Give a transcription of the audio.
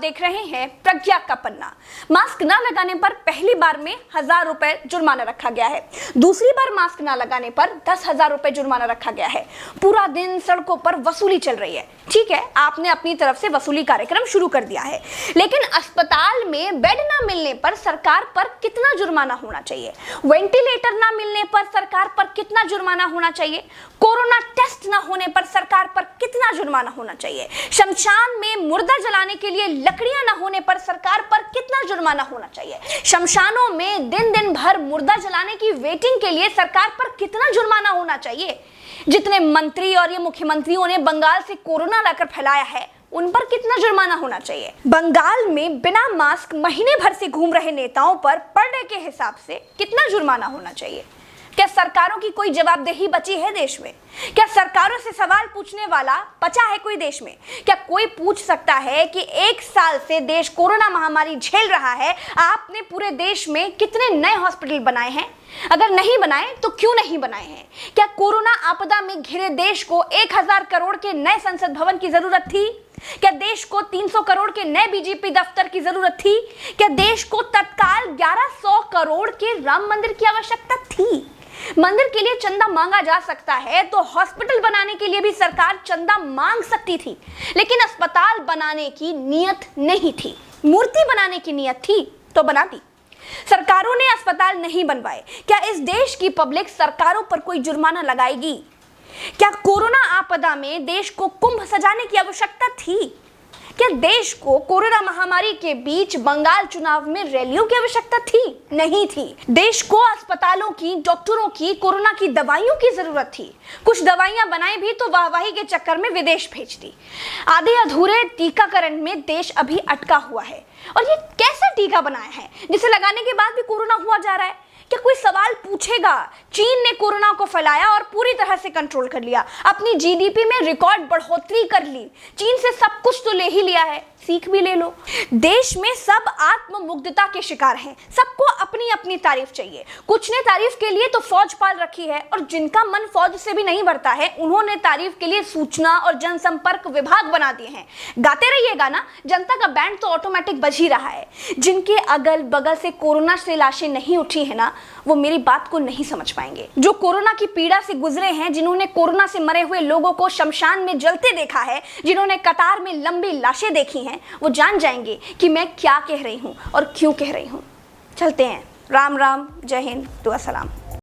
देख रहे हैं प्रज्ञा का पन्ना। मास्क ना लगाने पर पहली बार में 1000 रुपए जुर्माना रखा गया है। दूसरी बार मास्क ना लगाने पर 10,000 रुपए जुर्माना रखा गया है। पूरा दिन सड़कों पर वसूली चल रही है। ठीक है, आपने अपनी तरफ से वसूली कार्यक्रम शुरू कर दिया है, लेकिन अस्पताल में बेड ना मिलने पर सरकार पर कितना जुर्माना होना चाहिए? वेंटिलेटर ना मिलने पर सरकार पर कितना जुर्माना होना चाहिए? कोरोना टेस्ट ना होने पर सरकार पर कितना जुर्माना होना चाहिए? शमशान में मुर्दा जलाने के लिए लकड़ियां ना होने पर सरकार पर कितना जुर्माना होना चाहिए? शमशानों में दिन दिन भर मुर्दा जलाने की वेटिंग के लिए सरकार पर कितना जुर्माना होना चाहिए? जितने मंत्री और ये मुख्यमंत्रियों ने बंगाल से कोरोना लाकर फैलाया है, उन पर कितना जुर्माना होना चाहिए? बंगाल में बिना मास्क महीने भर से घूम रहे नेताओं पर पर डे के हिसाब से कितना जुर्माना होना चाहिए? क्या सरकारों की कोई जवाबदेही बची है देश में? क्या सरकारों से सवाल पूछने वाला बचा है कोई देश में? क्या कोई पूछ सकता है कि 1 साल से देश कोरोना महामारी झेल रहा है, आपने पूरे देश में कितने नए हॉस्पिटल बनाए हैं? अगर नहीं बनाए तो क्यों नहीं बनाए हैं? क्या कोरोना आपदा में घिरे देश को 1000 करोड़ के नए संसद भवन की जरूरत थी? क्या देश को 300 करोड़ के नए बीजेपी दफ्तर की जरूरत थी? क्या देश को तत्काल 1100 करोड़ के राम मंदिर की आवश्यकता थी? मंदिर के लिए चंदा मांगा जा सकता है तो हॉस्पिटल बनाने के लिए भी सरकार चंदा मांग सकती थी, लेकिन अस्पताल बनाने की नियत नहीं थी। मूर्ति बनाने की नियत थी तो बना दी। सरकारों ने अस्पताल नहीं बनवाए। क्या इस देश की पब्लिक सरकारों पर कोई जुर्माना लगाएगी? क्या कोरोना आपदा में देश को कुंभ सजाने की आवश्यकता थी? क्या देश को कोरोना महामारी के बीच बंगाल चुनाव में रैलियों की आवश्यकता थी? नहीं थी। देश को अस्पतालों की, डॉक्टरों की, कोरोना की दवाइयों की जरूरत थी। कुछ दवाइयां बनाई भी तो वाहवाही के चक्कर में विदेश भेज दी। आधे अधूरे टीकाकरण में देश अभी अटका हुआ है। और ये कैसा टीका बनाया है जिसे लगाने के बाद भी कोरोना हुआ जा रहा है? क्या कोई सवाल पूछेगा? चीन ने कोरोना को फैलाया और पूरी तरह से कंट्रोल कर लिया। अपनी जीडीपी में रिकॉर्ड बढ़ोतरी कर ली। चीन से सब कुछ तो ले ही लिया है, सीख भी ले लो। देश में सब आत्ममुग्धता के शिकार हैं। सबको अपनी अपनी तारीफ चाहिए। कुछ ने तारीफ के लिए तो फौज पाल रखी है, और जिनका मन फौज से भी नहीं भरता है, उन्होंने तारीफ के लिए सूचना और जनसंपर्क विभाग बना दिए हैं। गाते रहिएगा ना, जनता का बैंड तो ऑटोमेटिक बज ही रहा है। जिनके अगल बगल से कोरोना से लाशें नहीं उठी है ना, वो मेरी बात को नहीं समझ पाएंगे। जो कोरोना की पीड़ा से गुजरे हैं, जिन्होंने कोरोना से मरे हुए लोगों को शमशान में जलते देखा है, जिन्होंने कतार में लंबी लाशें देखी हैं, वो जान जाएंगे कि मैं क्या कह रही हूं और क्यों कह रही हूं। चलते हैं। राम राम, जय हिंद, दुआ सलाम।